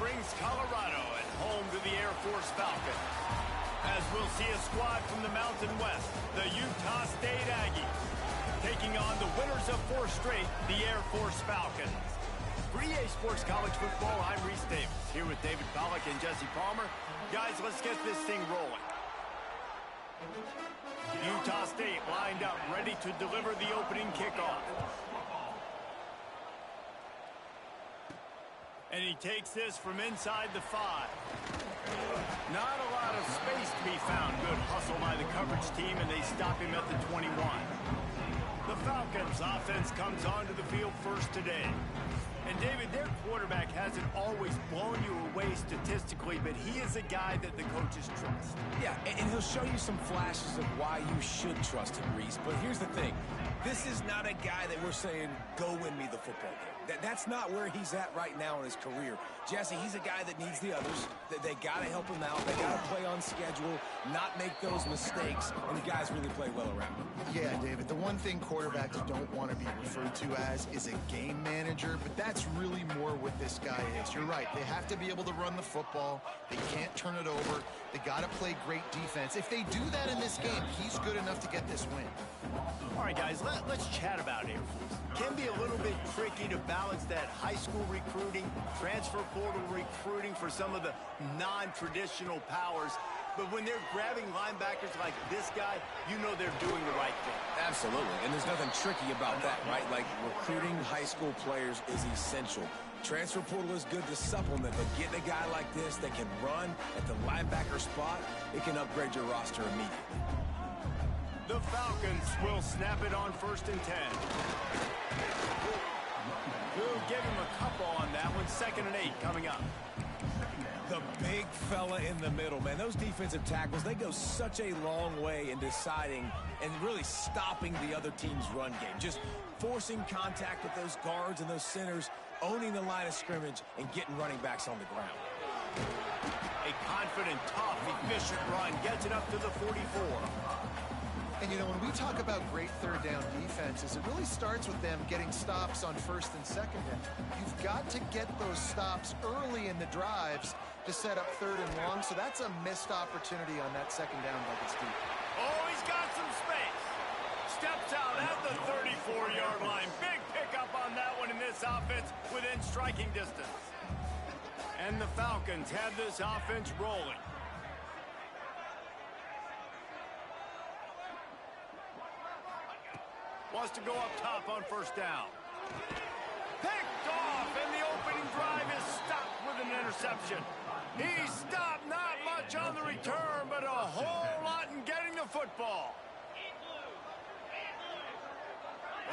Springs, Colorado, and home to the Air Force Falcons. As we'll see a squad from the Mountain West, the Utah State Aggies, taking on the winners of 4 straight, the Air Force Falcons. For EA Sports College Football, I'm Reese Davis, here with David Pollack and Jesse Palmer. Guys, let's get this thing rolling. Utah State lined up, ready to deliver the opening kickoff. And he takes this from inside the 5. Not a lot of space to be found. Good hustle by the coverage team, and they stop him at the 21. The Falcons' offense comes onto the field first today. And, David, their quarterback hasn't always blown you away statistically, but he is a guy that the coaches trust. Yeah, and he'll show you some flashes of why you should trust him, Reese. But here's the thing. This is not a guy that we're saying, go win me the football game. That's not where he's at right now in his career. Jesse, he's a guy that needs the others. They got to help him out. They got to play on schedule, not make those mistakes, and the guys really play well around him. Yeah, David, the one thing quarterbacks don't want to be referred to as is a game manager, but that's really more what this guy is. You're right. They have to be able to run the football. They can't turn it over. They got to play great defense. If they do that in this game, he's good enough to get this win. All right, guys, let's chat about Air Force. Can be a little bit tricky to balance that high school recruiting, transfer portal recruiting for some of the non-traditional powers. But when they're grabbing linebackers like this guy, you know they're doing the right thing. Absolutely, and there's nothing tricky about that, right? Like, recruiting high school players is essential. Transfer portal is good to supplement, but getting a guy like this that can run at the linebacker spot, it can upgrade your roster immediately. The Falcons will snap it on 1st and 10. We'll give him a couple on that one. 2nd and 8 coming up. The big fella in the middle, man. Those defensive tackles, they go such a long way in deciding and really stopping the other team's run game. Just forcing contact with those guards and those centers, owning the line of scrimmage, and getting running backs on the ground. A confident, tough, efficient run gets it up to the 44. And, you know, when we talk about great third down defenses, it really starts with them getting stops on 1st and 2nd down. You've got to get those stops early in the drives to set up 3rd and long, so that's a missed opportunity on that 2nd down by this team. Oh, he's got some space. Steps out at the 34-yard line. Big pickup on that one in this offense within striking distance. And the Falcons have this offense rolling. Wants to go up top on 1st down. Picked off, and the opening drive is stopped with an interception. He stopped, not much on the return, but a whole lot in getting the football.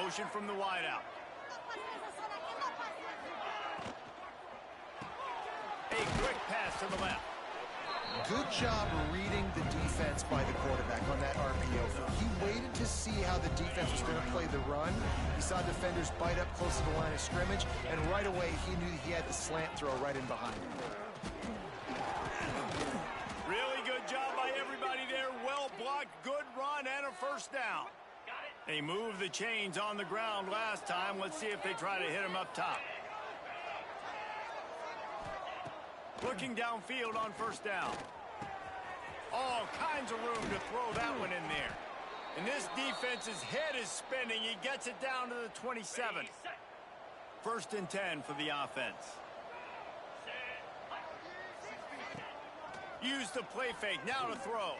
Motion from the wideout. A quick pass to the left. Good job reading the defense by the quarterback on that RPO. He waited to see how the defense was going to play the run. He saw defenders bite up close to the line of scrimmage, and right away he knew he had the slant throw right in behind him. Really good job by everybody there. Well blocked, good run, and a 1st down. They moved the chains on the ground last time. Let's see if they try to hit him up top. Looking downfield on 1st down. All kinds of room to throw that one in there. And this defense's head is spinning. He gets it down to the 27. 1st and 10 for the offense. Use the play fake. Now to throw.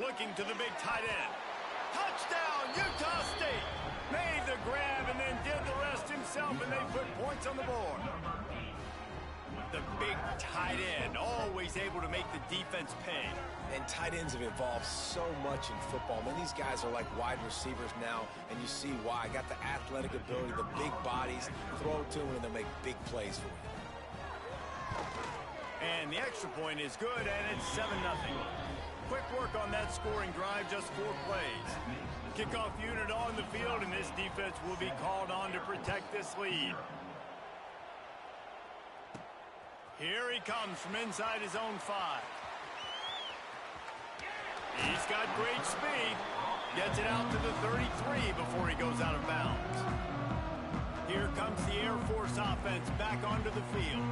Looking to the big tight end. Touchdown, Utah State. Made the grab and then did the rest himself, and they put points on the board. The big tight end, always able to make the defense pay. And tight ends have evolved so much in football. I mean, these guys are like wide receivers now, and you see why. Got the athletic ability, the big bodies, throw it to them, and they'll make big plays for you. And the extra point is good, and it's 7-0. Quick work on that scoring drive, just 4 plays. Kickoff unit on the field, and this defense will be called on to protect this lead. Here he comes from inside his own 5. He's got great speed. Gets it out to the 33 before he goes out of bounds. Here comes the Air Force offense back onto the field.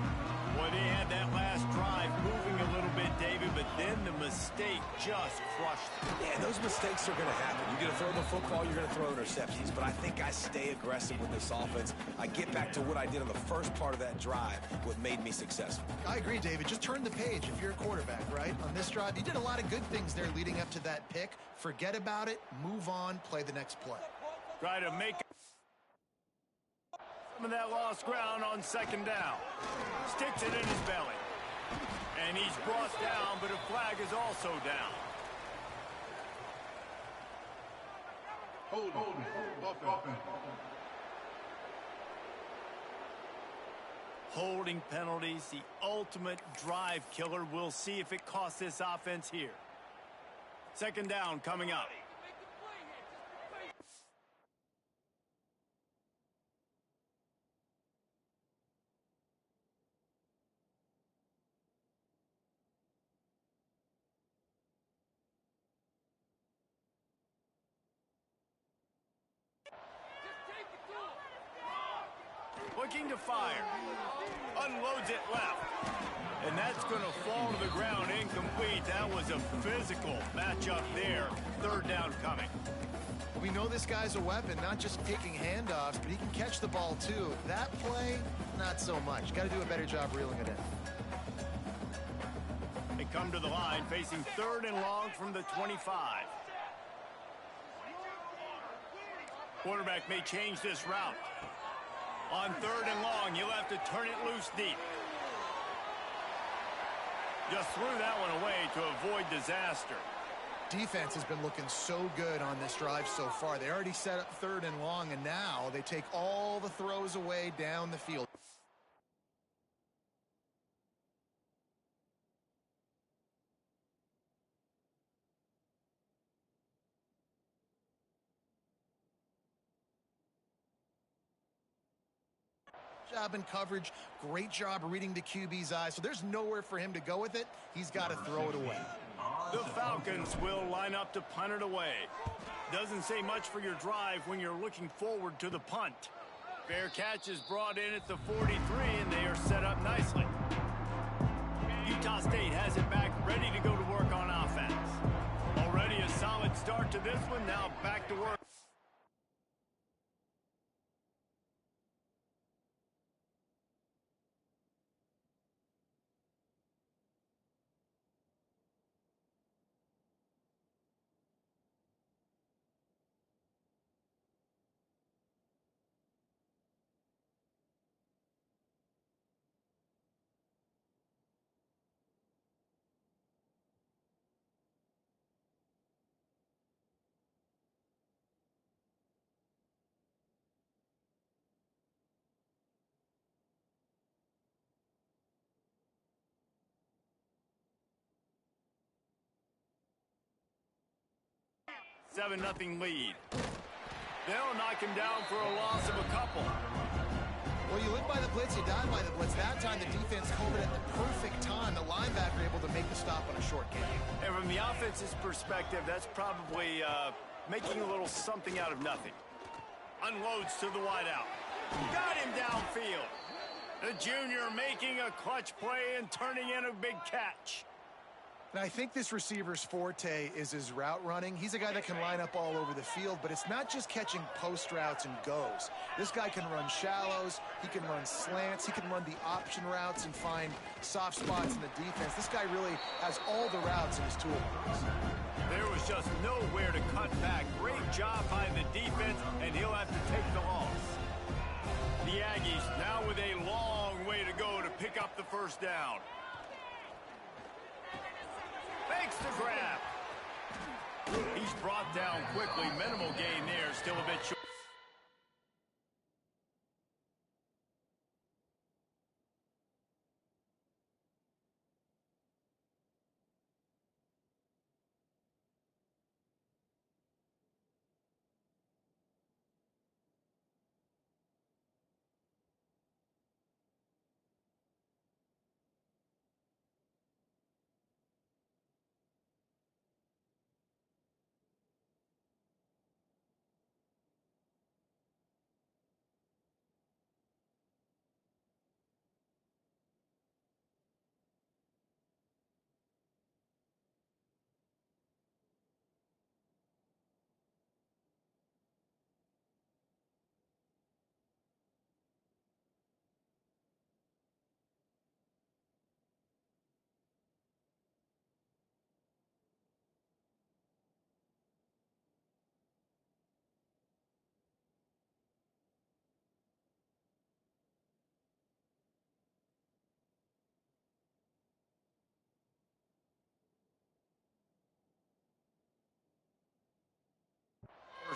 Boy, they had that last drive moving a little bit, David, but then the mistake just crushed them. Yeah, and those mistakes are going to happen. You're going to throw the football, you're going to throw interceptions. But I think I stay aggressive with this offense. I get back to what I did on the first part of that drive, what made me successful. I agree, David. Just turn the page if you're a quarterback, right? On this drive, you did a lot of good things there leading up to that pick. Forget about it, move on, play the next play. Try to make some of that lost ground on second down. Sticks it in his belly. And he's brought down, but a flag is also down. Hold offense. Holding penalties, the ultimate drive killer. We'll see if it costs this offense here. Second down coming up. Looking to fire. Unloads it left. And that's going to fall to the ground incomplete. That was a physical matchup there. Third down coming. We know this guy's a weapon, not just taking handoffs, but he can catch the ball too. That play, not so much. Got to do a better job reeling it in. They come to the line facing third and long from the 25. Quarterback may change this route. On third and long, you'll have to turn it loose deep. Just threw that one away to avoid disaster. Defense has been looking so good on this drive so far. They already set up third and long, and now they take all the throws away down the field. Job in coverage, great job reading the QB's eyes, so there's nowhere for him to go with it. He's got to throw it away. The Falcons will line up to punt it away. Doesn't say much for your drive when you're looking forward to the punt. Fair catch is brought in at the 43, and they are set up nicely. Utah State has it back, ready to go to work on offense. Already a solid start to this one, now back to work. Seven-0 lead. They'll knock him down for a loss of a couple. Well, you live by the blitz, you die by the blitz. That time the defense called it at the perfect time. The linebacker able to make the stop on a short gain. And from the offense's perspective, that's probably making a little something out of nothing. Unloads to the wideout. Got him downfield. The junior making a clutch play and turning in a big catch. And I think this receiver's forte is his route running. He's a guy that can line up all over the field, but it's not just catching post routes and goes. This guy can run shallows, he can run slants, he can run the option routes and find soft spots in the defense. This guy really has all the routes in his toolbox. There was just nowhere to cut back. Great job by the defense, and he'll have to take the loss. The Aggies now with a long way to go to pick up the first down. Makes the grab. He's brought down quickly. Minimal gain there. Still a bit short.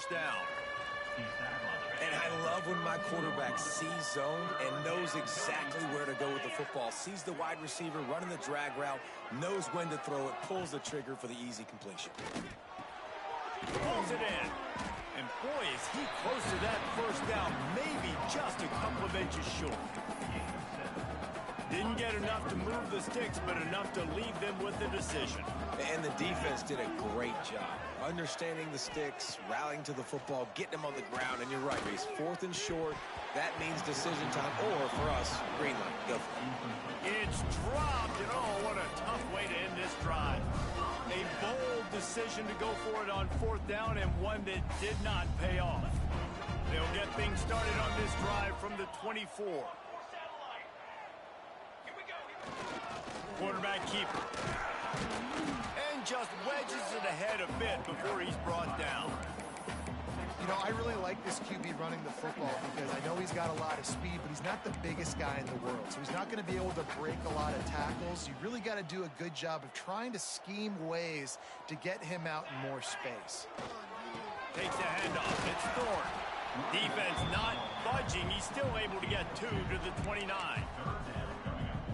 first down. And I love when my quarterback sees zone and knows exactly where to go with the football. Sees the wide receiver running the drag route, knows when to throw it, pulls the trigger for the easy completion. Pulls it in. And boy, is he close to that first down, maybe just a couple of inches short. Didn't get enough to move the sticks, but enough to leave them with the decision. And the defense did a great job understanding the sticks, rallying to the football, getting them on the ground. And you're right, Reese, 4th and short, that means decision time, or for us, green light. Go for it. It's dropped, and oh, what a tough way to end this drive. A bold decision to go for it on 4th down, and one that did not pay off. They'll get things started on this drive from the 24. Quarterback keeper. And just wedges it ahead a bit before he's brought down. You know, I really like this QB running the football because I know he's got a lot of speed, but he's not the biggest guy in the world. So he's not going to be able to break a lot of tackles. You really got to do a good job of trying to scheme ways to get him out in more space. Takes the handoff. It's Thorne. Defense not budging. He's still able to get 2 to the 29.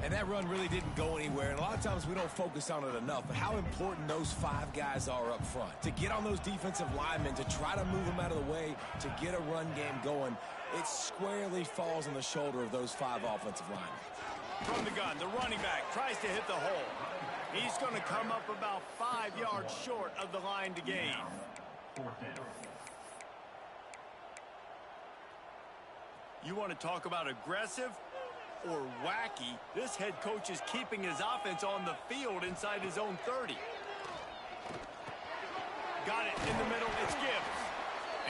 And that run really didn't go anywhere. And a lot of times we don't focus on it enough, but how important those 5 guys are up front. To get on those defensive linemen, to try to move them out of the way, to get a run game going, it squarely falls on the shoulder of those 5 offensive linemen. From the gun, the running back tries to hit the hole. He's going to come up about 5 yards short of the line to gain. You want to talk about aggressive or wacky? This head coach is keeping his offense on the field inside his own 30. Got it in the middle. It's Gibbs.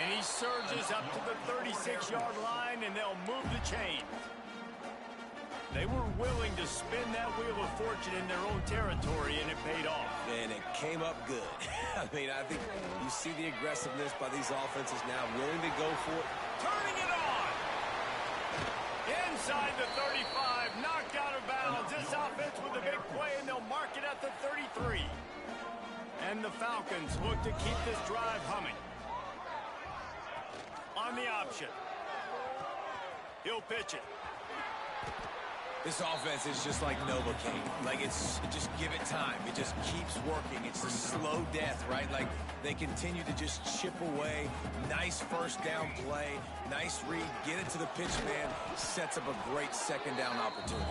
And he surges up to the 36-yard line, and they'll move the chain. They were willing to spin that wheel of fortune in their own territory, and it paid off. And it came up good. I mean, I think you see the aggressiveness by these offenses now, willing to go for it. Turning it on. Inside the 35, knocked out of bounds. This offense with a big play, and they'll mark it at the 33. And the Falcons look to keep this drive humming. On the option. He'll pitch it. This offense is just like Novocaine. Like, just give it time. It just keeps working. It's a slow death, right? Like, they continue to just chip away. Nice first down play. Nice read. Get it to the pitch man. Sets up a great second down opportunity.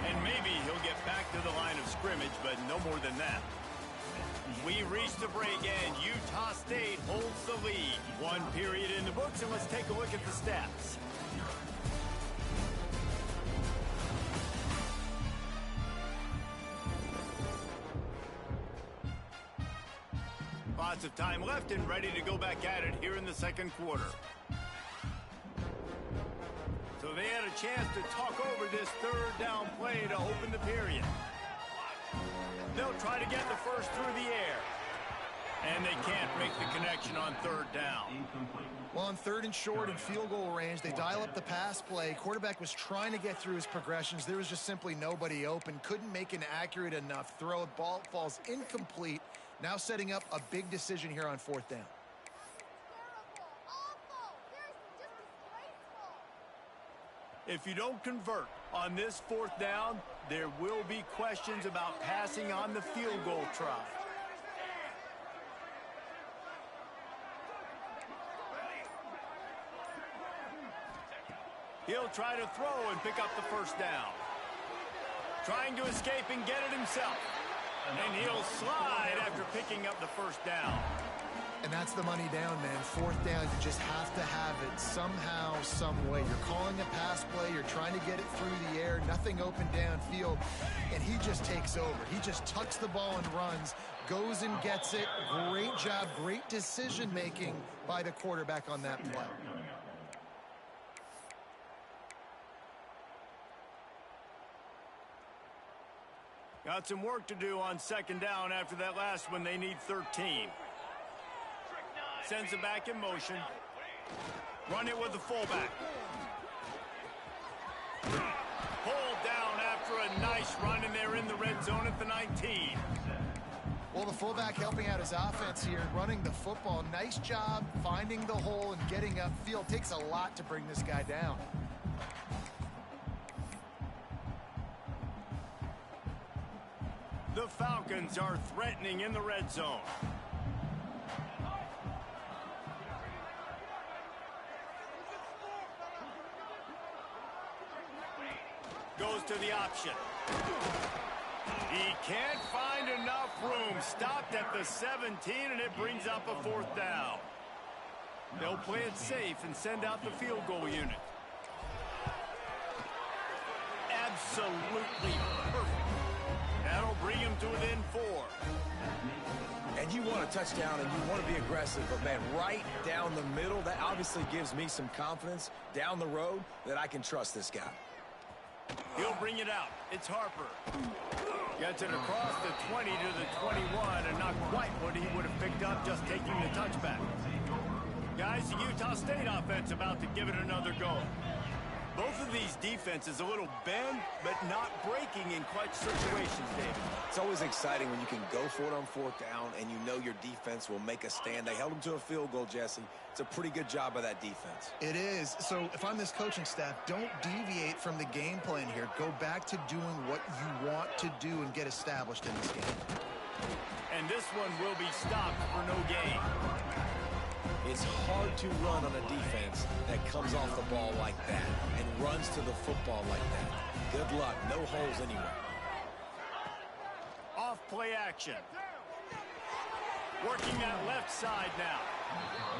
And maybe he'll get back to the line of scrimmage, but no more than that. We reach the break, and Utah State holds the lead. 1 period in the books, and let's take a look at the stats. Lots of time left and ready to go back at it here in the second quarter. So they had a chance to talk over this 3rd down play to open the period. They'll try to get the first through the air. And they can't make the connection on 3rd down. Well, on 3rd and short and field goal range, they dial up the pass play. Quarterback was trying to get through his progressions. There was just simply nobody open. Couldn't make an accurate enough throw. Ball falls incomplete. Now setting up a big decision here on 4th down. If you don't convert on this 4th down, there will be questions about passing on the field goal try. He'll try to throw and pick up the first down. Trying to escape and get it himself. And he'll slide after picking up the first down. And that's the money down, man. 4th down, you just have to have it somehow, some way. You're calling a pass play. You're trying to get it through the air. Nothing open downfield. And he just takes over. He just tucks the ball and runs, goes and gets it. Great job, great decision-making by the quarterback on that play. Got some work to do on 2nd down after that last one. They need 13. Sends it back in motion. Run it with the fullback. Pulled down after a nice run, and they're in the red zone at the 19. Well, the fullback helping out his offense here, running the football. Nice job finding the hole and getting upfield. Takes a lot to bring this guy down. The Falcons are threatening in the red zone. Goes to the option. He can't find enough room. Stopped at the 17, and it brings up a 4th down. They'll play it safe and send out the field goal unit. Absolutely perfect. That'll bring him to within 4. And you want a touchdown and you want to be aggressive, but man, right down the middle, that obviously gives me some confidence down the road that I can trust this guy. He'll bring it out. It's Harper. Gets it across the 20 to the 21, and not quite what he would have picked up just taking the touchback. Guys, the Utah State offense about to give it another go. Both of these defenses a little bend, but not breaking in clutch situations, David. It's always exciting when you can go for it on 4th down and you know your defense will make a stand. They held them to a field goal, Jesse. It's a pretty good job by that defense. It is. So if I'm this coaching staff, don't deviate from the game plan here. Go back to doing what you want to do and get established in this game. And this one will be stopped for no gain. It's hard to run on a defense that comes off the ball like that and runs to the football like that. Good luck. No holes anywhere. Off play action. Working that left side now.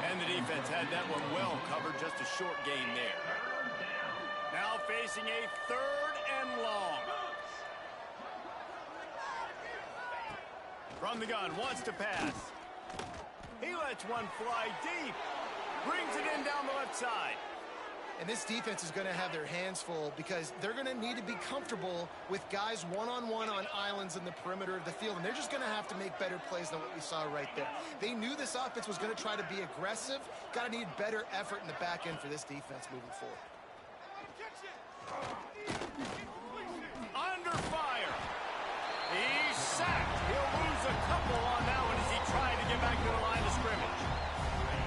And the defense had that one well covered. Just a short gain there. Now facing a 3rd and long. From the gun, wants to pass. He lets one fly deep. Brings it in down the left side. And this defense is going to have their hands full because they're going to need to be comfortable with guys one-on-one on islands in the perimeter of the field. And they're just going to have to make better plays than what we saw right there. They knew this offense was going to try to be aggressive. Got to need better effort in the back end for this defense moving forward. Under fire. He's sacked. He'll lose a couple on that one as he tried to get back to the line of scrimmage.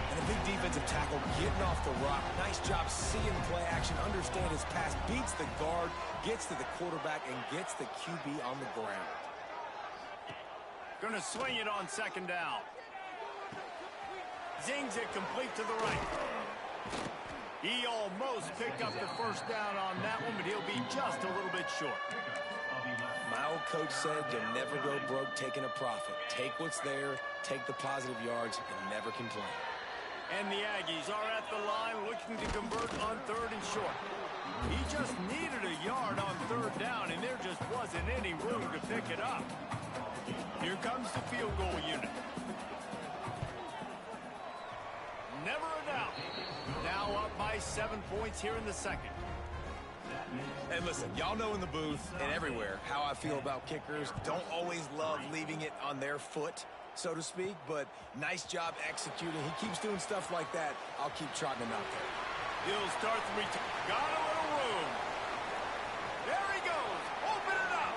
And a big defensive tackle getting off the rock. Nice job seeing play action, understand his pass, beats the guard, gets to the quarterback, and gets the QB on the ground. Gonna swing it on 2nd down. Zings it complete to the right. He almost picked up the 1st down on that one, but he'll be just a little bit short. My old coach said you'll never go broke taking a profit. Take what's there, take the positive yards, and never complain. And the Aggies are at the line looking to convert on 3rd and short. He just needed a yard on 3rd down, and there just wasn't any room to pick it up. Here comes the field goal unit. Never a doubt. Now up by 7 points here in the 2nd. And listen, y'all know in the booth and everywhere how I feel about kickers. Don't always love leaving it on their foot, so to speak, but nice job executing. He keeps doing stuff like that. I'll keep trotting him out there. He'll start the return. Got a little room. There he goes. Open it up.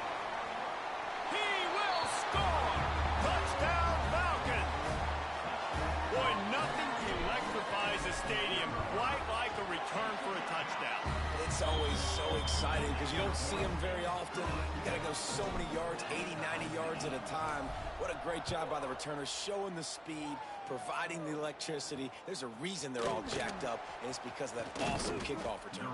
He will score. Touchdown, Falcons. Boy, nothing electrifies a stadium quite like a return for a touchdown. It's always so exciting because you don't see them very often. You got to go so many yards, 80, 90 yards at a time. What a great job by the returners, showing the speed, providing the electricity. There's a reason they're all jacked up, and it's because of that awesome kickoff return.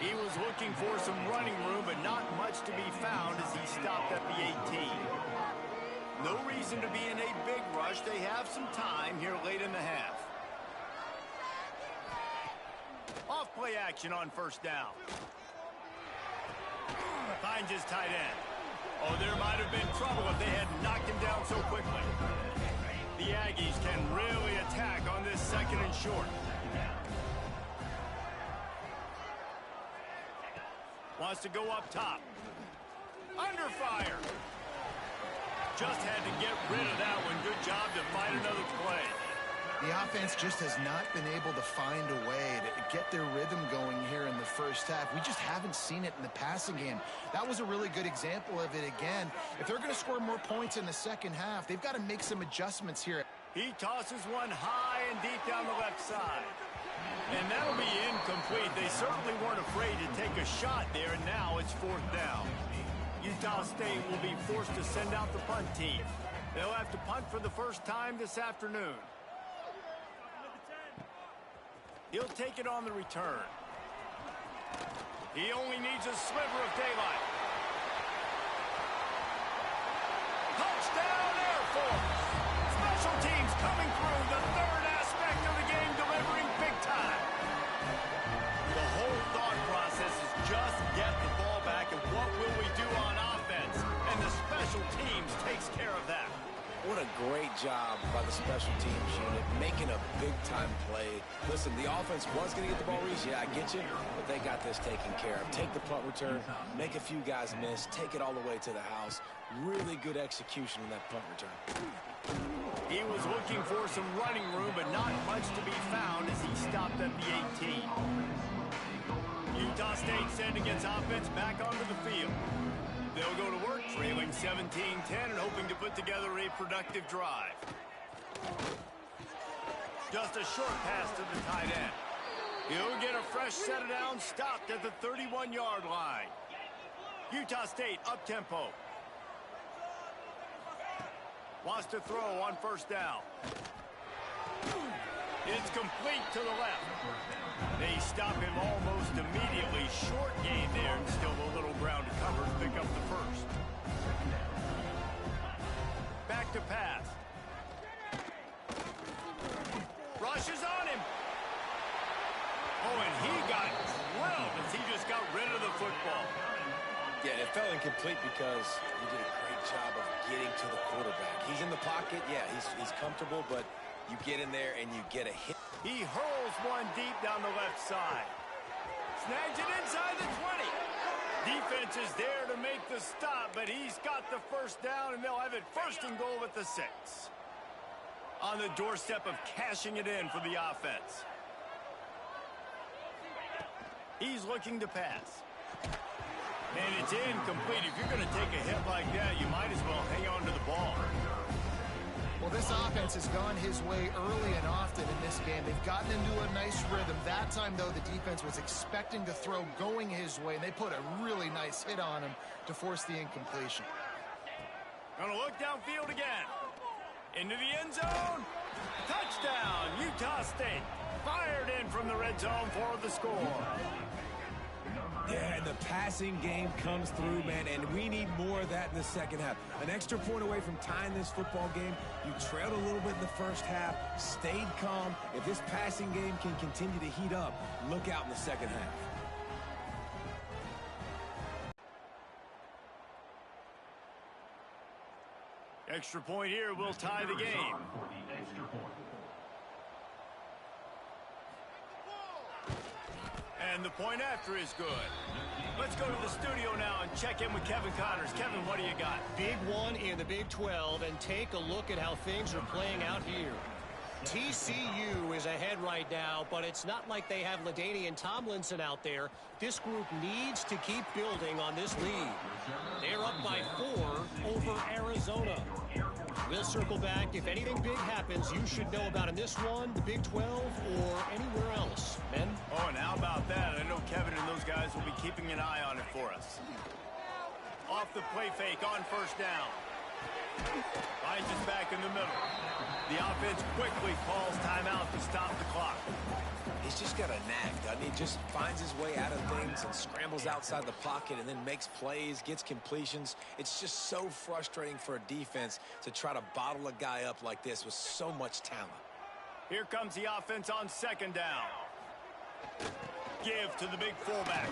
He was looking for some running room, but not much to be found as he stopped at the 18. No reason to be in a big rush. They have some time here late in the half. Off play action on 1st down. Finds his tight end. Oh, there might have been trouble if they had knocked him down so quickly. The Aggies can really attack on this 2nd and short. Wants to go up top. Under fire. Just had to get rid of that one. Good job to find another play. The offense just has not been able to find a way to get their rhythm going here in the first half. We just haven't seen it in the passing game. That was a really good example of it again. If they're going to score more points in the second half, they've got to make some adjustments here. He tosses one high and deep down the left side. And that'll be incomplete. They certainly weren't afraid to take a shot there, and now it's fourth down. Utah State will be forced to send out the punt team. They'll have to punt for the first time this afternoon. He'll take it on the return. He only needs a sliver of daylight. Touchdown, Air Force! Special teams coming through, the third aspect of the game, delivering big time. The whole thought process is just get the ball back, and what will we do on offense? And the special teams takes care of that. What a great job by the special teams unit, making a big-time play. Listen, the offense was going to get the ball, Reese. Yeah, I get you, but they got this taken care of. Take the punt return, make a few guys miss, take it all the way to the house. Really good execution in that punt return. He was looking for some running room, but not much to be found as he stopped at the 18. Utah State sending its offense back onto the field. They'll go to work, trailing 17-10 and hoping to put together a productive drive. Just a short pass to the tight end. He'll get a fresh set of downs stopped at the 31-yard line. Utah State up-tempo. Wants to throw on first down. It's complete to the left. They stop him almost immediately. Short gain there and still a little ground to cover to pick up the first. Back to pass. Rushes on him. Oh, and he got drilled as he just got rid of the football. Yeah, it fell incomplete because he did a great job of getting to the quarterback. He's in the pocket. Yeah, he's comfortable, but you get in there and you get a hit. He hurls one deep down the left side. Snags it inside the 20. Defense is there to make the stop, but he's got the first down, and they'll have it first and goal at the 6. On the doorstep of cashing it in for the offense. He's looking to pass. And it's incomplete. If you're going to take a hit like that, you might as well hang on to the ball. Well, this offense has gone his way early and often in this game. They've gotten into a nice rhythm. That time, though, the defense was expecting to throw going his way, and they put a really nice hit on him to force the incompletion. Gonna look downfield again. Into the end zone. Touchdown, Utah State. Fired in from the red zone for the score. Yeah, and the passing game comes through, man, and we need more of that in the second half. An extra point away from tying this football game. You trailed a little bit in the first half, stayed calm. If this passing game can continue to heat up, look out in the second half. Extra point here will tie the game. And the point after is good. Let's go to the studio now and check in with Kevin Connors. Kevin, what do you got? Big one in the Big 12, and take a look at how things are playing out here. TCU is ahead right now, but it's not like they have LaDainian Tomlinson out there. This group needs to keep building on this lead. They're up by 4 over Arizona. We'll circle back. If anything big happens, you should know about in this one, the Big 12, or anywhere else. Ben? Oh, and how about that? I know Kevin and those guys will be keeping an eye on it for us. Off the play fake on first down. Finds us back in the middle. The offense quickly calls timeout to stop the clock. He's just got a knack, doesn't he? Just finds his way out of things and scrambles outside the pocket and then makes plays, gets completions. It's just so frustrating for a defense to try to bottle a guy up like this with so much talent. Here comes the offense on second down. Give to the big fullback.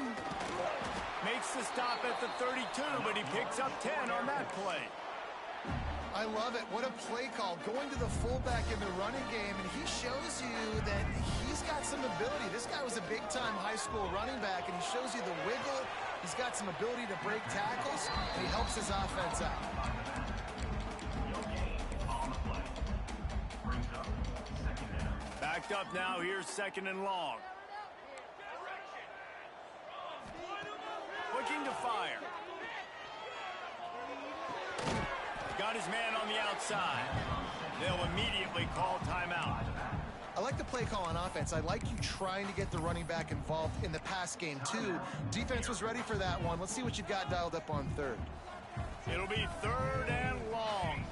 Makes the stop at the 32, but he picks up 10 on that play. I love it. What a play call. Going to the fullback in the running game, and he shows you that he's got some ability. This guy was a big-time high school running back, and he shows you the wiggle. He's got some ability to break tackles, and he helps his offense out. backed up now. Here's 2nd and long. Looking to fire. Got his man on the outside. They'll immediately call timeout. I like the play call on offense. I like you trying to get the running back involved in the pass game, too. Defense was ready for that one. Let's see what you've got dialed up on 3rd. It'll be 3rd and long.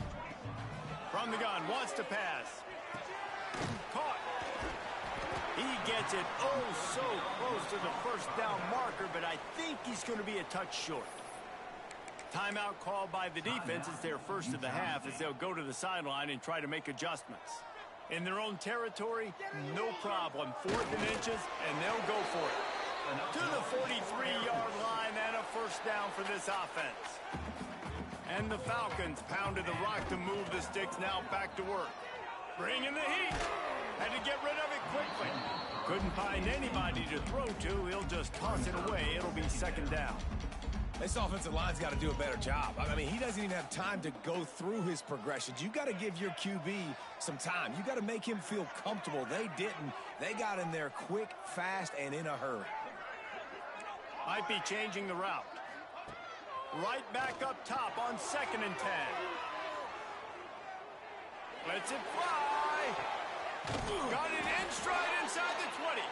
From the gun, wants to pass. Caught. He gets it so close to the 1st down marker, but I think he's going to be a touch short. Timeout called by the defense. It's their first of the half as they'll go to the sideline and try to make adjustments. In their own territory, no problem. 4th and inches, and they'll go for it. To the 43-yard line and a 1st down for this offense. And the Falcons pounded the rock to move the sticks, now back to work. Bringing the heat. Had to get rid of it quickly. Couldn't find anybody to throw to. He'll just toss it away. It'll be 2nd down. This offensive line's got to do a better job. I mean, he doesn't even have time to go through his progressions. You got to give your QB some time. You got to make him feel comfortable. They didn't. They got in there quick, fast, and in a hurry. Might be changing the route. Right back up top on 2nd and 10. Lets it fly. Got it in stride inside the 20.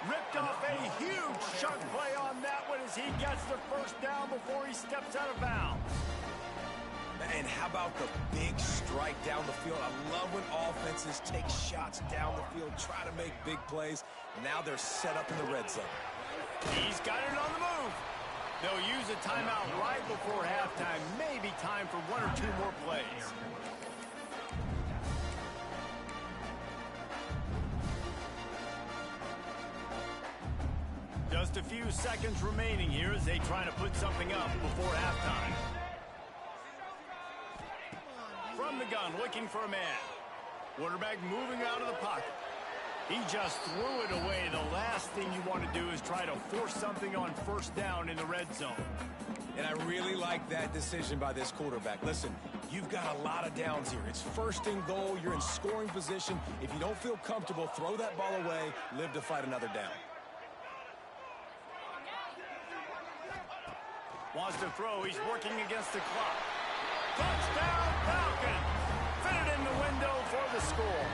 Ripped off a huge chunk play on that one as he gets the 1st down before he steps out of bounds. And how about the big strike down the field? I love when offenses take shots down the field, try to make big plays. Now they're set up in the red zone. He's got it on the move. They'll use a timeout right before halftime. Maybe time for 1 or 2 more plays. Just a few seconds remaining here as they try to put something up before halftime. From the gun, looking for a man. Quarterback moving out of the pocket. He just threw it away. The last thing you want to do is try to force something on 1st down in the red zone. And I really like that decision by this quarterback. Listen, you've got a lot of downs here. It's 1st and goal. You're in scoring position. If you don't feel comfortable, throw that ball away. Live to fight another down. Wants to throw. He's working against the clock. Touchdown, Falcons! Fit it in the window for the score.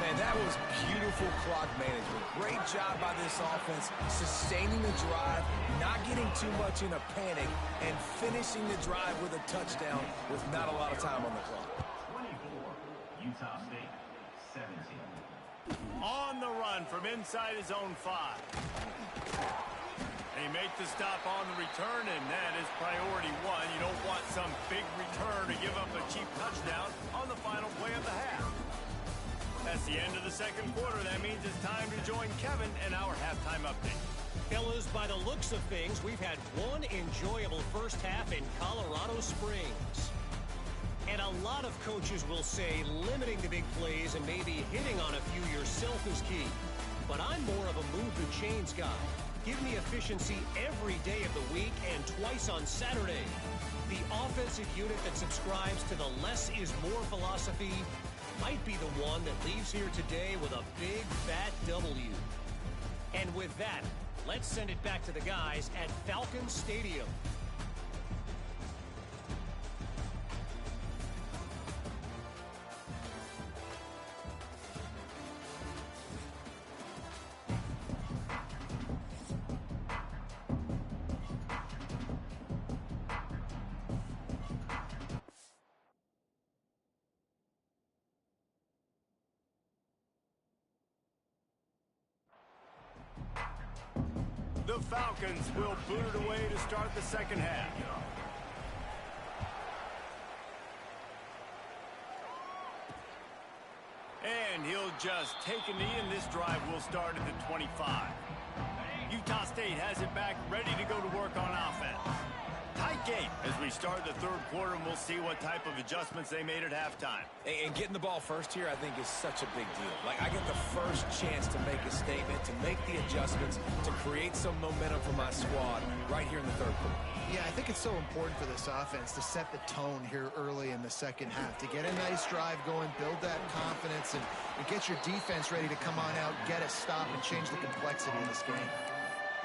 Man, that was beautiful clock management. Great job by this offense, sustaining the drive, not getting too much in a panic, and finishing the drive with a touchdown with not a lot of time on the clock. 24, Utah State, 17. On the run from inside his own 5. They make the stop on the return, and that is priority 1. You don't want some big return to give up a cheap touchdown on the final play of the half. That's the end of the 2nd quarter. That means it's time to join Kevin in our halftime update. Fellas, by the looks of things, we've had one enjoyable 1st half in Colorado Springs. And a lot of coaches will say limiting the big plays and maybe hitting on a few yourself is key. But I'm more of a move the chains guy. Give me efficiency every day of the week and twice on Saturday. The offensive unit that subscribes to the less is more philosophy might be the one that leaves here today with a big, fat W. And with that, let's send it back to the guys at Falcon Stadium. The Falcons will boot it away to start the 2nd half. And he'll just take a knee, and this drive will start at the 25. Utah State has it back, ready to go to work on offense. Tight game as we start the 3rd quarter, and we'll see what type of adjustments they made at halftime. And getting the ball first here, I think, is such a big deal. Like, I get the first chance to make a statement, to make the adjustments, to create some momentum for my squad right here in the 3rd quarter. Yeah, I think it's so important for this offense to set the tone here early in the second half, to get a nice drive going, build that confidence, and get your defense ready to come on out, get a stop, and change the complexity of this game.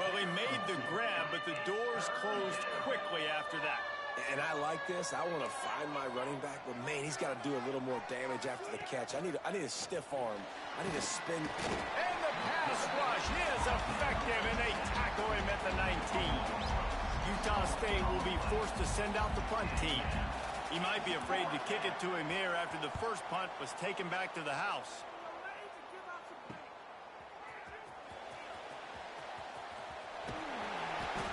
Well, he made the grab, but the doors closed quickly after that. And I like this. I want to find my running back, but, man, he's got to do a little more damage after the catch. I need a stiff arm. I need a spin. And the pass rush is effective, and they tackle him at the 19. Utah State will be forced to send out the punt team. He might be afraid to kick it to him here after the first punt was taken back to the house.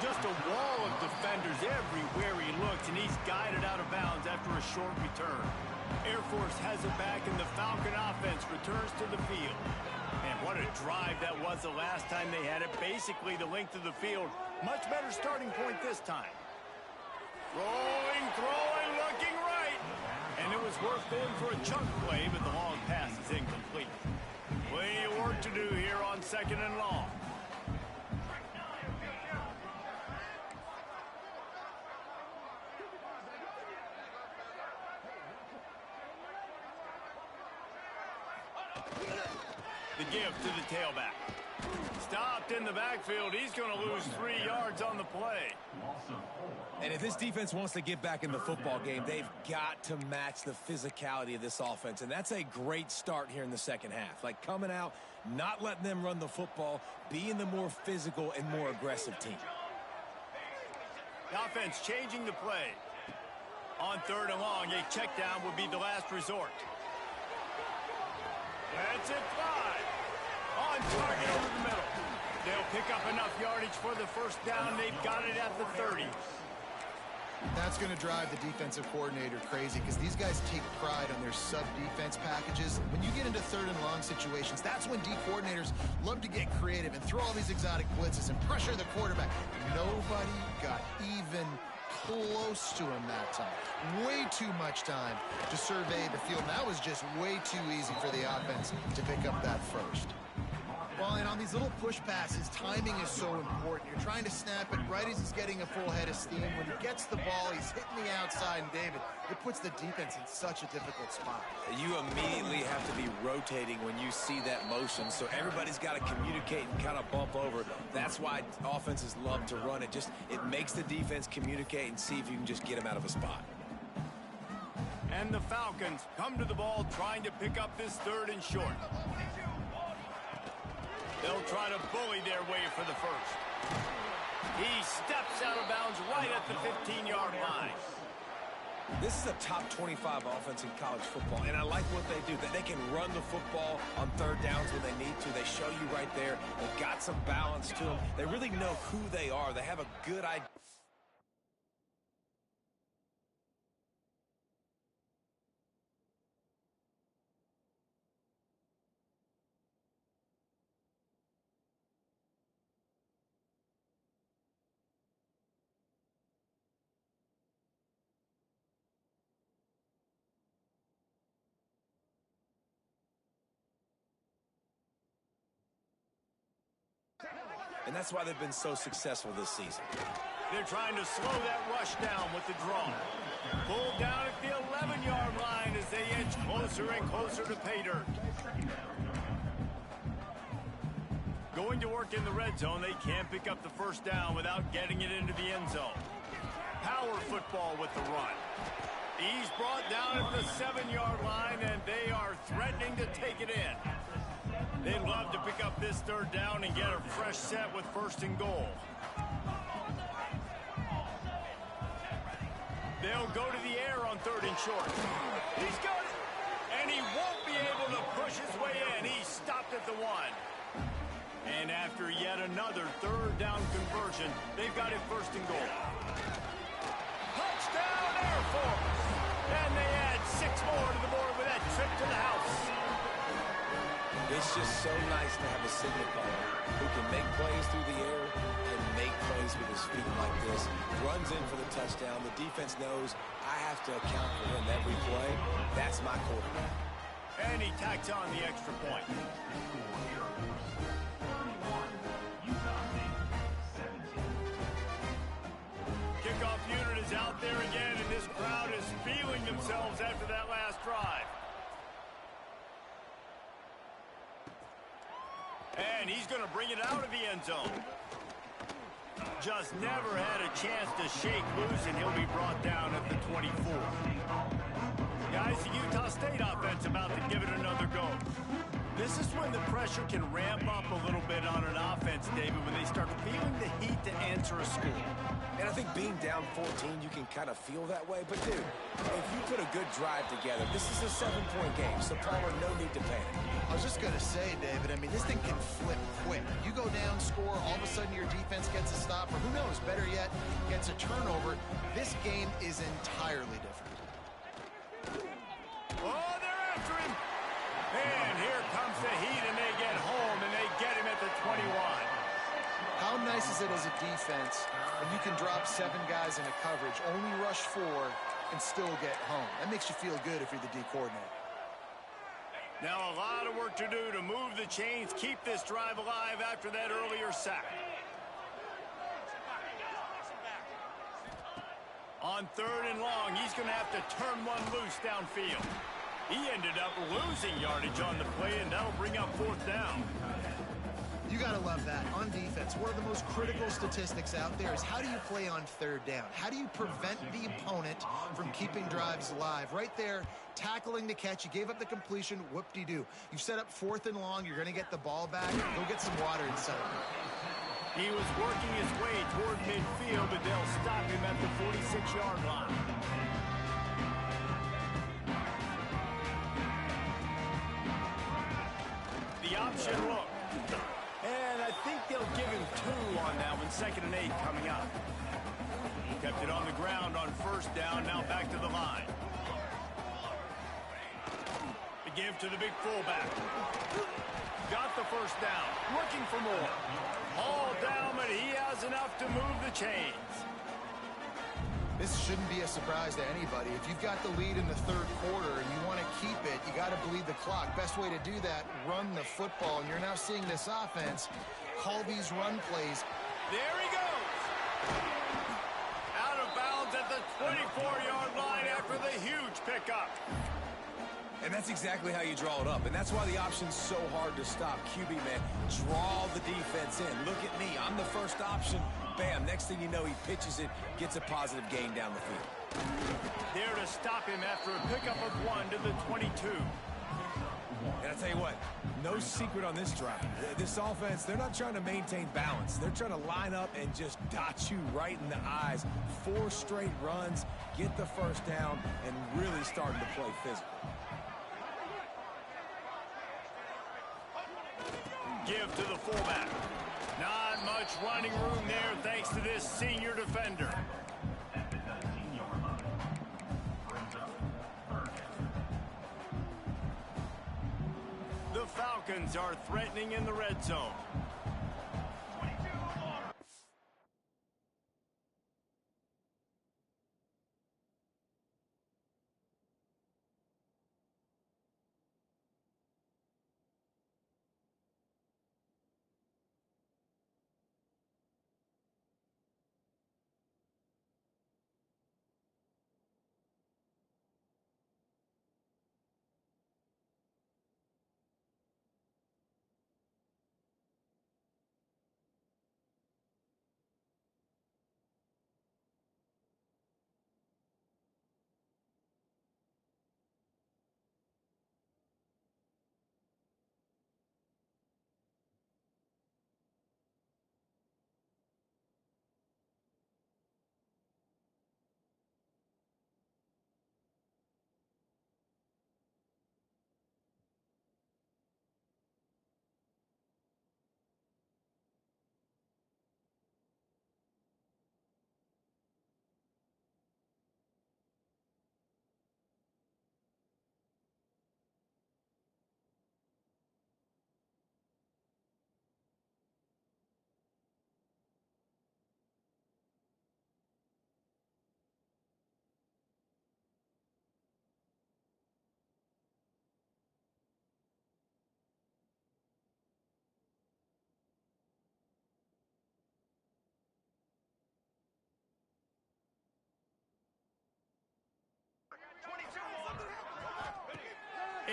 Just a wall of defenders everywhere he looks, and he's guided out of bounds after a short return. Air Force has it back, and the Falcon offense returns to the field. And what a drive that was the last time they had it. Basically the length of the field. Much better starting point this time. Rolling, throwing, looking right. And it was worth going for a chunk play, but the long pass is incomplete. Plenty of work to do here on 2nd and long. The give to the tailback. Stopped in the backfield. He's going to lose 3 yards on the play. And if this defense wants to get back in the football game, they've got to match the physicality of this offense. And that's a great start here in the second half. Like coming out, not letting them run the football, being the more physical and more aggressive team. The offense changing the play. On 3rd and long, a check down would be the last resort. That's it, 5. On target over the middle. They'll pick up enough yardage for the first down. They've got it at the 30. That's going to drive the defensive coordinator crazy because these guys take pride on their sub-defense packages. When you get into 3rd and long situations, that's when D coordinators love to get creative and throw all these exotic blitzes and pressure the quarterback. Nobody got even close to him that time. Way too much time to survey the field. That was just way too easy for the offense to pick up that first. Well, and on these little push passes, timing is so important. You're trying to snap it right as he's getting a full head of steam. When he gets the ball, he's hitting the outside, and David, it puts the defense in such a difficult spot. You immediately have to be rotating when you see that motion, so everybody's got to communicate and kind of bump over. That's why offenses love to run it. It makes the defense communicate and see if you can just get him out of a spot. And the Falcons come to the ball trying to pick up this 3rd and short. They'll try to bully their way for the first. He steps out of bounds right at the 15-yard line. This is a top 25 offense in college football, and I like what they do. That they can run the football on 3rd downs when they need to. They show you right there. They've got some balance to them. They really know who they are. They have a good idea. And that's why they've been so successful this season. They're trying to slow that rush down with the draw. Pulled down at the 11-yard line as they inch closer and closer to pay dirt. Going to work in the red zone, they can't pick up the first down without getting it into the end zone. Power football with the run. He's brought down at the 7-yard line, and they are threatening to take it in. They'd love to pick up this 3rd down and get a fresh set with 1st and goal. They'll go to the air on 3rd and short. He's got it, and he won't be able to push his way in. He stopped at the 1. And after yet another 3rd down conversion, they've got it 1st and goal. Touchdown, Air Force! And they add 6 more to the board with that trip to the house. It's just so nice to have a signal caller who can make plays through the air and make plays with his feet like this. Runs in for the touchdown. The defense knows I have to account for him every play. That's my quarterback. And he tacks on the extra point. Kickoff themselves after that last drive. And he's going to bring it out of the end zone. Just never had a chance to shake loose, and he'll be brought down at the 24. Guys, the Utah State offense about to give it another go. This is when the pressure can ramp up a little bit on an offense, David, when they start feeling the heat to answer a score. And I think being down 14, you can kind of feel that way. But, dude, if you put a good drive together, this is a 7-point game, so Palmer, no need to panic. I was just going to say, David, I mean, this thing can flip quick. You go down, score, all of a sudden your defense gets a stop, or who knows, better yet, gets a turnover. This game is entirely different. Oh, they're after him. And here comes the heat, and they get home, and they get him at the 21. How nice is it as a defense when you can drop 7 guys in a coverage, only rush 4, and still get home? That makes you feel good if you're the D coordinator. Now a lot of work to do to move the chains, keep this drive alive after that earlier sack. On 3rd and long, he's going to have to turn one loose downfield. He ended up losing yardage on the play, and that'll bring up 4th down. You got to love that. On defense, one of the most critical statistics out there is how do you play on 3rd down? How do you prevent the opponent from keeping drives alive? Right there, tackling the catch. You gave up the completion. Whoop-de-doo. You set up 4th and long. You're going to get the ball back. Go get some water and settle. He was working his way toward midfield, but they'll stop him at the 46-yard line. The option look. And I think they'll give him 2 on that one. 2nd and 8 coming up. Kept it on the ground on 1st down. Now back to the line. The give to the big fullback. Got the 1st down. Looking for more. Hauled down, but he has enough to move the chains. This shouldn't be a surprise to anybody. If you've got the lead in the 3rd quarter and you want to keep it, you got to bleed the clock. Best way to do that, run the football. And you're now seeing this offense call these run plays. There he goes. Out of bounds at the 24-yard line after the huge pickup. And that's exactly how you draw it up. And that's why the option's so hard to stop. QB, man, draw the defense in. Look at me. I'm the first option. Bam. Next thing you know, he pitches it, gets a positive gain down the field. There to stop him after a pickup of 1 to the 22. And I tell you what, no secret on this drive. This offense, they're not trying to maintain balance. They're trying to line up and just dot you right in the eyes. 4 straight runs, get the 1st down, and really starting to play physical. Give to the fullback. Not much running room there thanks to this senior defender. The Falcons are threatening in the red zone.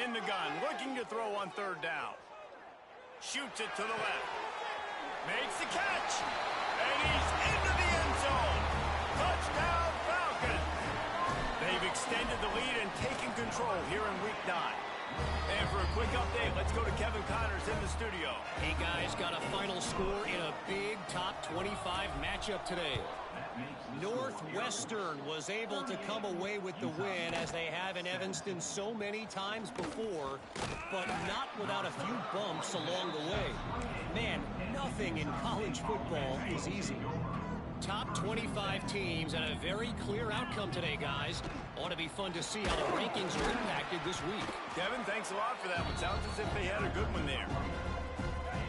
In the gun, looking to throw on third down. Shoots it to the left. Makes the catch. And he's into the end zone. Touchdown, Falcons. They've extended the lead and taken control here in Week 9. And for a quick update, let's go to Kevin Connors in the studio. Hey, guys, got a final score in a big top 25 matchup today. Northwestern was able to come away with the win, as they have in Evanston so many times before, but not without a few bumps along the way. Man, nothing in college football is easy. Top 25 teams and a very clear outcome today, guys. Ought to be fun to see how the rankings are impacted this week. Kevin, thanks a lot for that one. Sounds as if they had a good one there.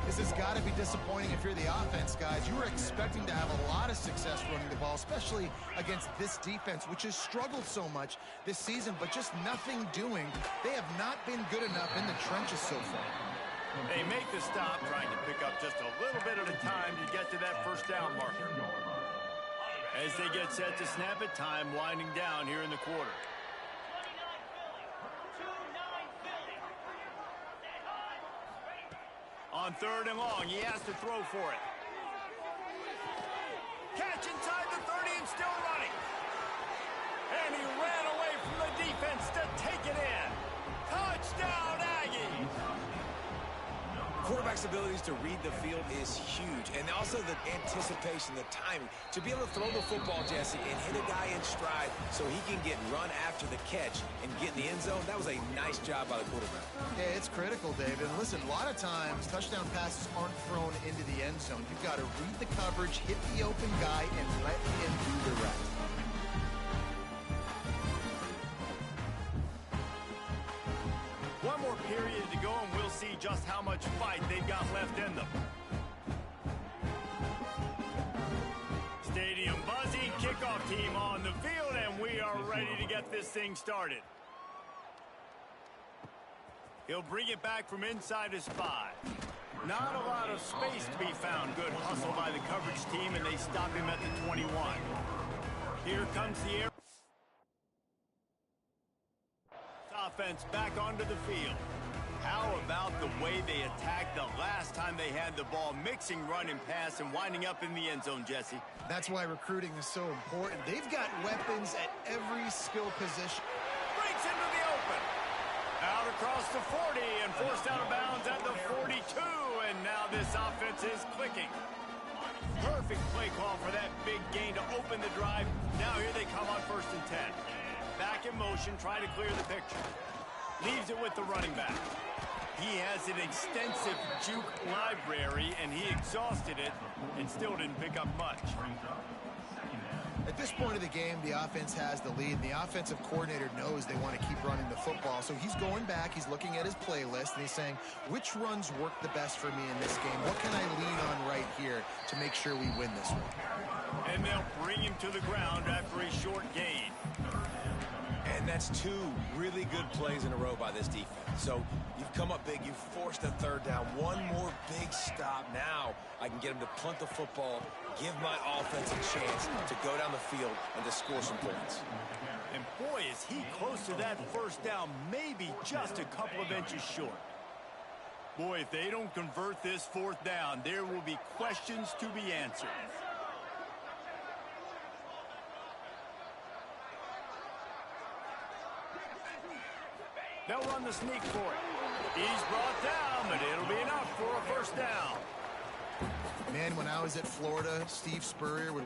This has got to be disappointing if you're the offense, guys. You were expecting to have a lot of success running the ball, especially against this defense, which has struggled so much this season, but just nothing doing. They have not been good enough in the trenches so far. They make the stop, trying to pick up just a little bit at a time to get to that first down marker. As they get set to snap it, time winding down here in the quarter. On third and long, he has to throw for it. Catch inside the 30 and still running. And he ran away from the defense to take it in. Touchdown, Aggies! Quarterback's abilities to read the field is huge, and also the anticipation, the timing. To be able to throw the football, Jesse, and hit a guy in stride so he can get run after the catch and get in the end zone, that was a nice job by the quarterback. Yeah, it's critical, David. And listen, a lot of times, touchdown passes aren't thrown into the end zone. You've got to read the coverage, hit the open guy, and let him do the rest. One more period to go, and we'll see just how much fight they've got left in them. Stadium buzzing, kickoff team on the field, and we are ready to get this thing started. He'll bring it back from inside his 5. Not a lot of space to be found. Good hustle by the coverage team, and they stop him at the 21. Here comes the air. Offense back onto the field. How about the way they attacked the last time they had the ball, mixing run and pass and winding up in the end zone, Jesse? That's why recruiting is so important. They've got weapons at every skill position. Breaks into the open. Out across the 40 and forced out of bounds at the 42. And now this offense is clicking. Perfect play call for that big gain to open the drive. Now here they come on 1st and 10. Back in motion, trying to clear the picture. Leaves it with the running back. He has an extensive juke library, and he exhausted it and still didn't pick up much. At this point of the game, the offense has the lead, and the offensive coordinator knows they want to keep running the football. So he's going back, he's looking at his playlist, and he's saying, which runs work the best for me in this game? What can I lean on right here to make sure we win this one? And they'll bring him to the ground after a short gain. And that's 2 really good plays in a row by this defense. So you've come up big, you've forced a third down. One more big stop. Now I can get him to punt the football, give my offense a chance to go down the field and to score some points. And boy, is he close to that first down, maybe just a couple of inches short. Boy, if they don't convert this 4th down, there will be questions to be answered. They'll run the sneak for it. He's brought down, but it'll be enough for a first down. Man, when I was at Florida, Steve Spurrier would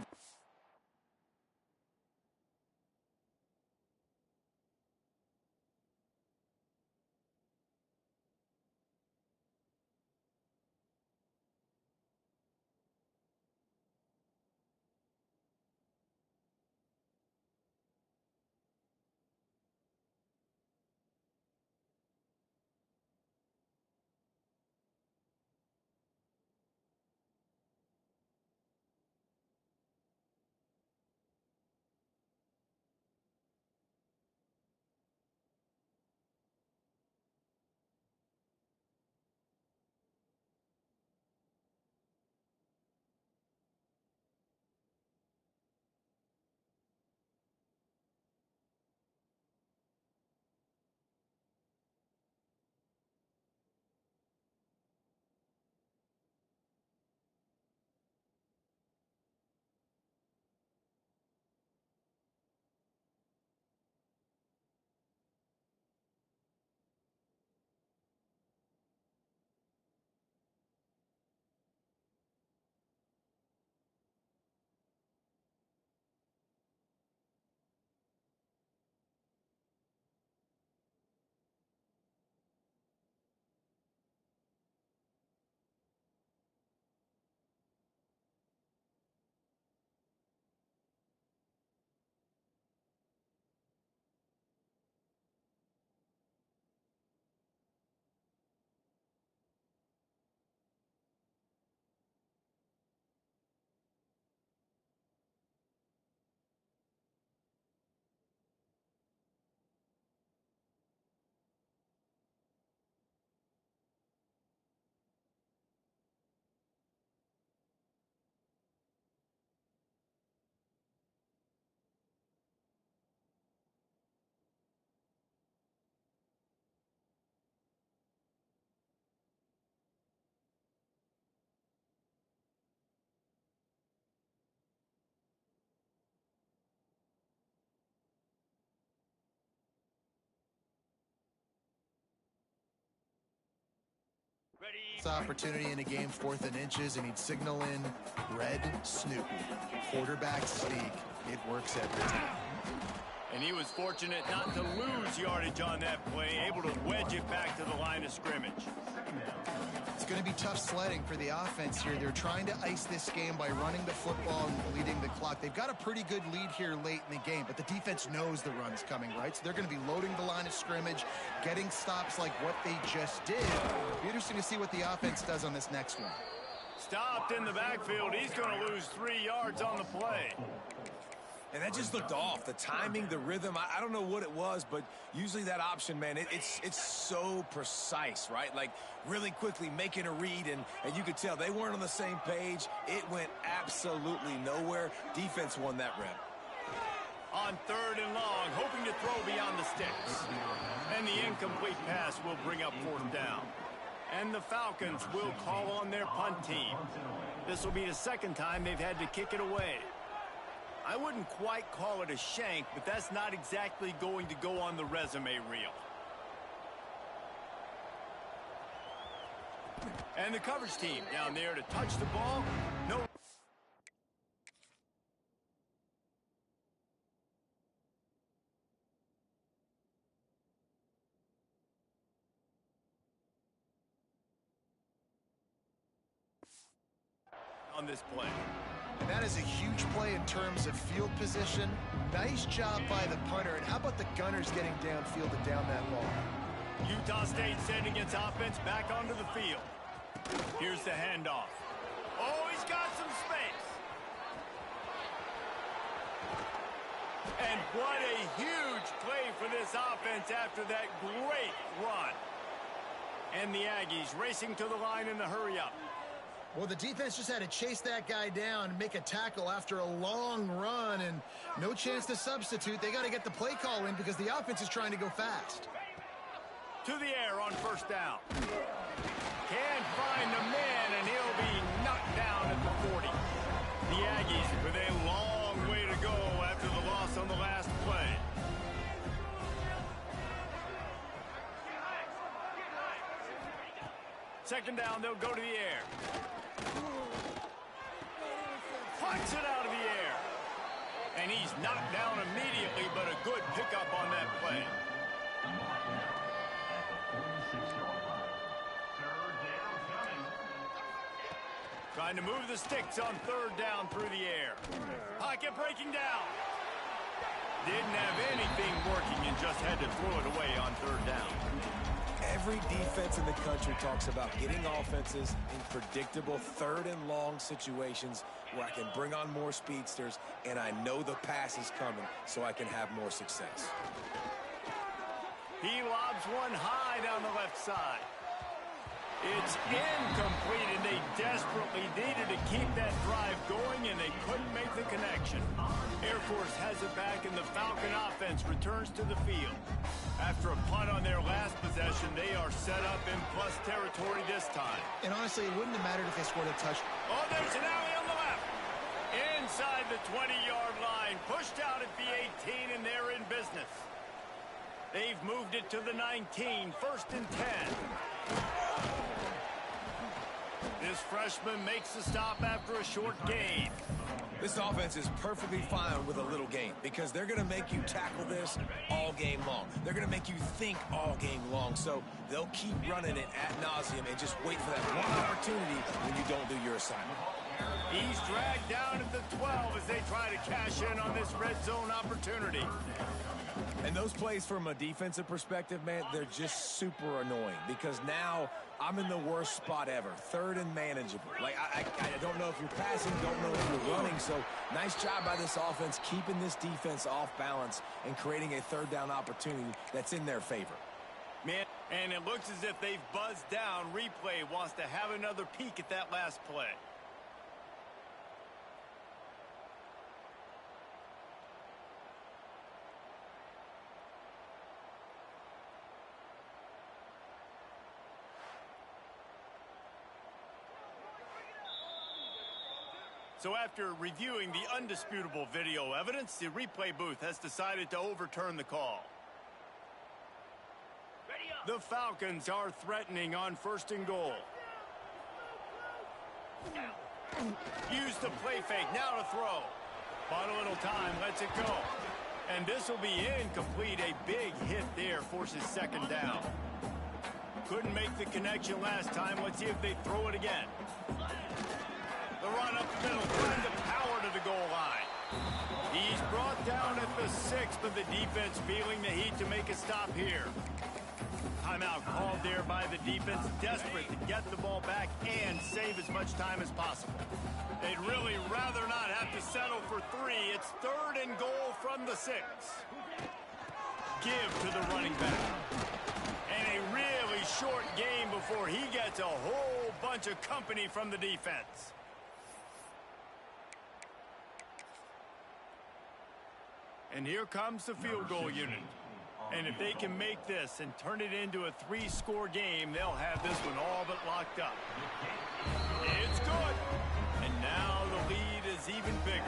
This opportunity in a game, 4th and inches, and he'd signal in red snoop. Quarterback sneak. It works every time. And he was fortunate not to lose yardage on that play, able to wedge it back to the line of scrimmage. It's going to be tough sledding for the offense here. They're trying to ice this game by running the football and bleeding the clock. They've got a pretty good lead here late in the game, but the defense knows the run's coming, right? So they're going to be loading the line of scrimmage, getting stops like what they just did. It'll be interesting to see what the offense does on this next one. Stopped in the backfield. He's going to lose 3 yards on the play. And that just looked off. The timing, the rhythm, I don't know what it was, but usually that option, man, it's so precise, right? Like really quickly making a read, and you could tell they weren't on the same page. It went absolutely nowhere. Defense won that rep. On 3rd and long, hoping to throw beyond the sticks. And the incomplete pass will bring up 4th down. And the Falcons will call on their punt team. This will be the 2nd time they've had to kick it away. I wouldn't quite call it a shank, but that's not exactly going to go on the resume reel. And the coverage team down there to touch the ball. No. On this play. And that is a huge play in terms of field position. Nice job by the punter. And how about the gunners getting downfield to down that ball? Utah State sending its offense back onto the field. Here's the handoff. Oh, he's got some space. And what a huge play for this offense after that great run. And the Aggies racing to the line in the hurry-up. Well, the defense just had to chase that guy down and make a tackle after a long run, and no chance to substitute. They got to get the play call in because the offense is trying to go fast. To the air on 1st down. Can't find the man, and he'll be knocked down at the 40. The Aggies with a long way to go after the loss on the last play. Second down, they'll go to the air. Punts it out of the air. And he's knocked down immediately, but a good pickup on that play. Trying to move the sticks on 3rd down through the air. Pocket breaking down. Didn't have anything working and just had to throw it away on 3rd down. Every defense in the country talks about getting offenses in predictable 3rd and long situations where I can bring on more speedsters and I know the pass is coming so I can have more success. He lobs one high down the left side. It's incomplete, and they desperately needed to keep that drive going, and they couldn't make the connection. Air Force has it back, and the Falcon offense returns to the field. After a punt on their last possession, they are set up in plus territory this time. And honestly, it wouldn't have mattered if they scored a touchdown. Oh, there's an alley on the left. Inside the 20-yard line, pushed out at the 18, and they're in business. They've moved it to the 19, 1st and 10. This freshman makes the stop after a short gain. This offense is perfectly fine with a little gain because they're going to make you tackle this all game long. They're going to make you think all game long. So they'll keep running it ad nauseum and just wait for that one opportunity when you don't do your assignment. He's dragged down at the 12 as they try to cash in on this red zone opportunity. And those plays from a defensive perspective, man, they're just super annoying because now I'm in the worst spot ever, 3rd and manageable. Like, I don't know if you're passing, don't know if you're running. So nice job by this offense keeping this defense off balance and creating a 3rd down opportunity that's in their favor. Man, and it looks as if they've buzzed down. Replay wants to have another peek at that last play. So after reviewing the undisputable video evidence, the replay booth has decided to overturn the call. The Falcons are threatening on 1st and goal. Use the play fake. Now to throw. Bought a little time. Lets it go. And this will be incomplete. A big hit there forces second down. Couldn't make the connection last time. Let's see if they throw it again. The run up the middle. Find the power to the goal line. He's brought down at the 6, but the defense feeling the heat to make a stop here. Timeout called there by the defense, desperate to get the ball back and save as much time as possible. They'd really rather not have to settle for 3. It's 3rd and goal from the 6. Give to the running back. And a really short game before he gets a whole bunch of company from the defense. And here comes the field goal unit. And if they can make this and turn it into a 3-score game, they'll have this one all but locked up. It's good. And now the lead is even bigger.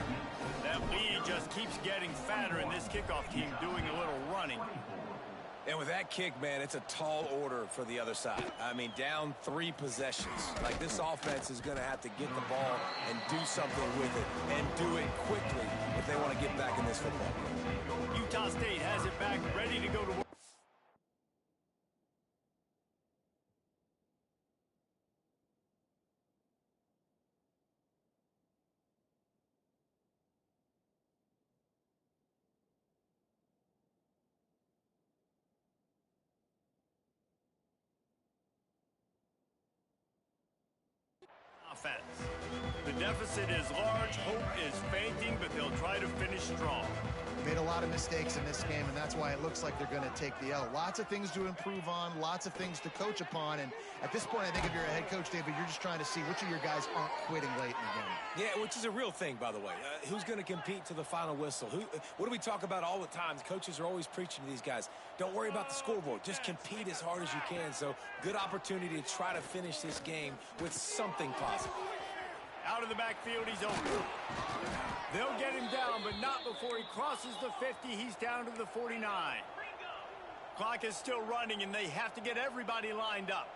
That lead just keeps getting fatter, and this kickoff team doing a little running. And with that kick, man, it's a tall order for the other side. I mean, down 3 possessions. Like, this offense is going to have to get the ball and do something with it, and do it quickly if they want to get back in this football game. Utah State has it back, ready to go to work. Offense. The deficit is large, hope is fainting, but they'll try to finish strong. Made a lot of mistakes in this game, and that's why it looks like they're going to take the L. Lots of things to improve on, lots of things to coach upon, and at this point, I think if you're a head coach, David, you're just trying to see which of your guys aren't quitting late in the game. Yeah, which is a real thing, by the way. Who's going to compete to the final whistle? What do we talk about all the time? Coaches are always preaching to these guys. Don't worry about the scoreboard. Just compete as hard as you can. So, good opportunity to try to finish this game with something positive. Out of the backfield, he's open. They'll get him down, but not before he crosses the 50. He's down to the 49. Clock is still running, and they have to get everybody lined up.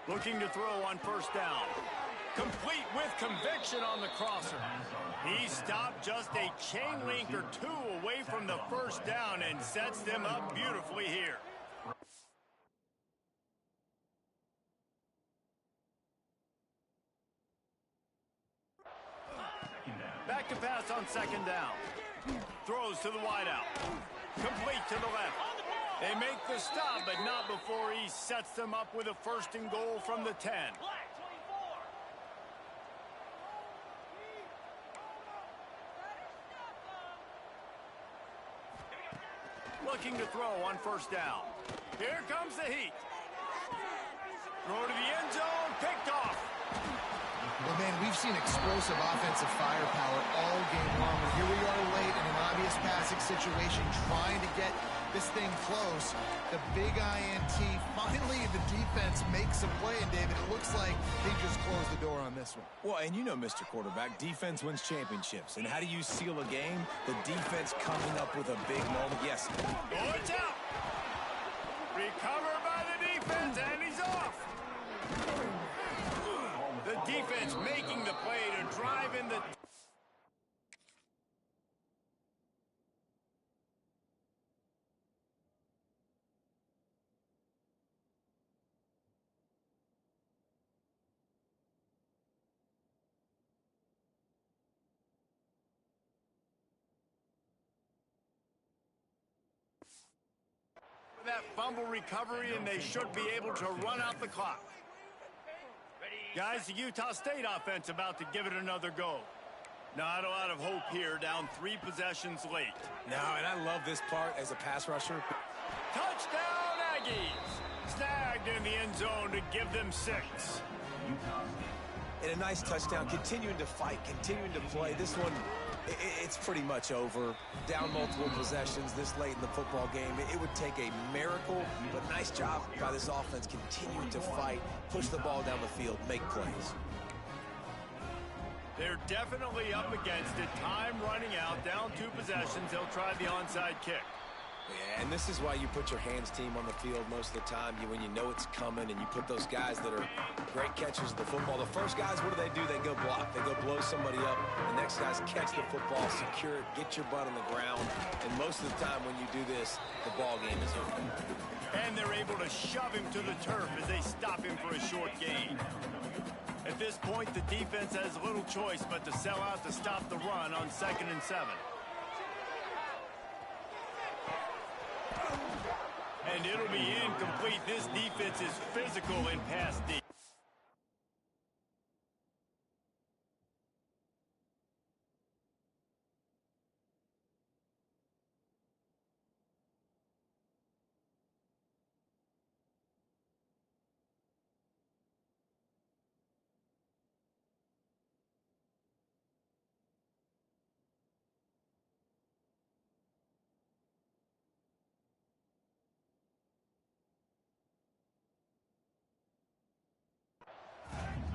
Looking to throw on first down. Complete with conviction on the crosser. He stopped just a chain link or 2 away from the first down and sets them up beautifully here. Back to pass on second down. Throws to the wideout. Complete to the left. They make the stop, but not before he sets them up with a 1st and goal from the 10. Looking to throw on first down. Here comes the heat. Throw to the end zone, picked off. Well, man, we've seen explosive offensive firepower all game long, and here we are late in an obvious passing situation trying to get this thing close. The big INT, finally the defense makes a play, and David, it looks like they just closed the door on this one. Well, and you know, Mr. Quarterback, defense wins championships. And how do you seal a game? The defense coming up with a big moment. Yes. Oh, it's out. Recovered by the defense, and he's off. The defense making the play to drive in the... that fumble recovery, and they should be able to run out the clock. Guys, the Utah State offense about to give it another go. Not a lot of hope here, down 3 possessions late. No, and I love this part as a pass rusher. Touchdown, Aggies! Snagged in the end zone to give them 6. And a nice touchdown, continuing to fight, continuing to play. This one, it's pretty much over. Down multiple possessions this late in the football game. It would take a miracle, but nice job by this offense continuing to fight, push the ball down the field, make plays. They're definitely up against it. Time running out, down 2 possessions. They'll try the onside kick. Yeah, and this is why you put your hands team on the field most of the time. When you know it's coming, and you put those guys that are great catchers of the football. The first guys, what do? They go block. They go blow somebody up. The next guys catch the football, secure it, get your butt on the ground. And most of the time when you do this, the ball game is over. And they're able to shove him to the turf as they stop him for a short gain. At this point, the defense has little choice but to sell out to stop the run on 2nd and 7. And it'll be incomplete. This defense is physical in pass D.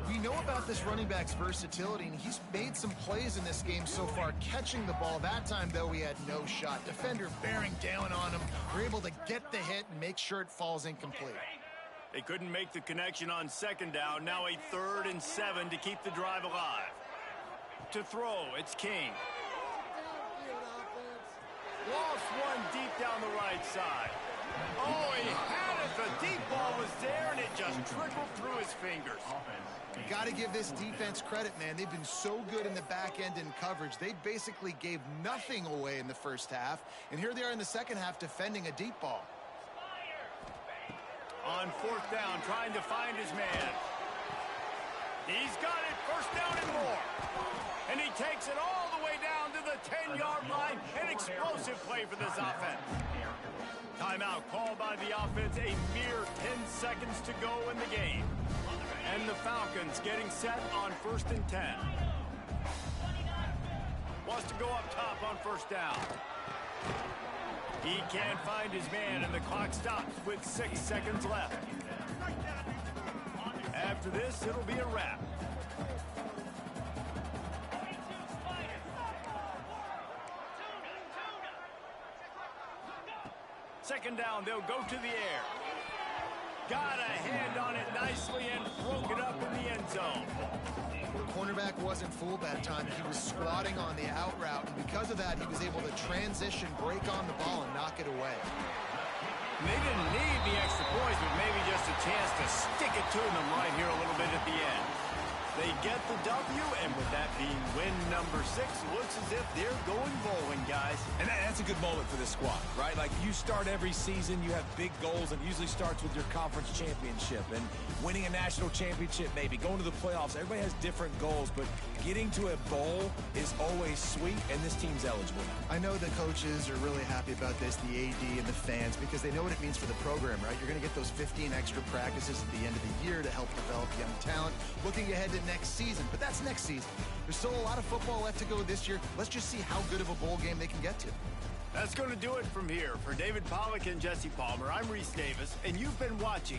We know about this running back's versatility, and he's made some plays in this game so far, catching the ball. That time, though, he had no shot. Defender bearing down on him. We're able to get the hit and make sure it falls incomplete. They couldn't make the connection on 2nd down. Now a 3rd and 7 to keep the drive alive. To throw, it's King. Lost one deep down the right side. Oh, he had it. The deep ball was there, and it just trickled through his fingers. Got to give this defense credit, man. They've been so good in the back end in coverage. They basically gave nothing away in the first half, and here they are in the second half defending a deep ball. On 4th down, trying to find his man. He's got it. 1st down and more. And he takes it all the way down to the 10-yard line. An explosive play for this offense. Timeout called by the offense. A mere 10 seconds to go in the game. And the Falcons getting set on 1st and 10. Wants to go up top on 1st down. He can't find his man, and the clock stops with 6 seconds left. After this, it'll be a wrap. Second down, they'll go to the air. Got a hand on it nicely and broke it up in the end zone. The cornerback wasn't fooled that time. He was squatting on the out route, and because of that, he was able to transition, break on the ball, and knock it away. They didn't need the extra points, but maybe just a chance to stick it to them right here a little bit at the end. They get the W, and with that being win number 6, looks as if they're going bowling, guys. And that's a good moment for this squad, right? Like, you start every season, you have big goals, and it usually starts with your conference championship and winning a national championship, maybe going to the playoffs. Everybody has different goals, but getting to a bowl is always sweet, and this team's eligible. I know the coaches are really happy about this, the AD and the fans, because they know what it means for the program, right? You're going to get those 15 extra practices at the end of the year to help develop young talent. Looking ahead to next season, but that's next season. There's still a lot of football left to go this year. Let's just see how good of a bowl game they can get to. That's going to do it from here. For David Pollack and Jesse Palmer, I'm Reese Davis, and you've been watching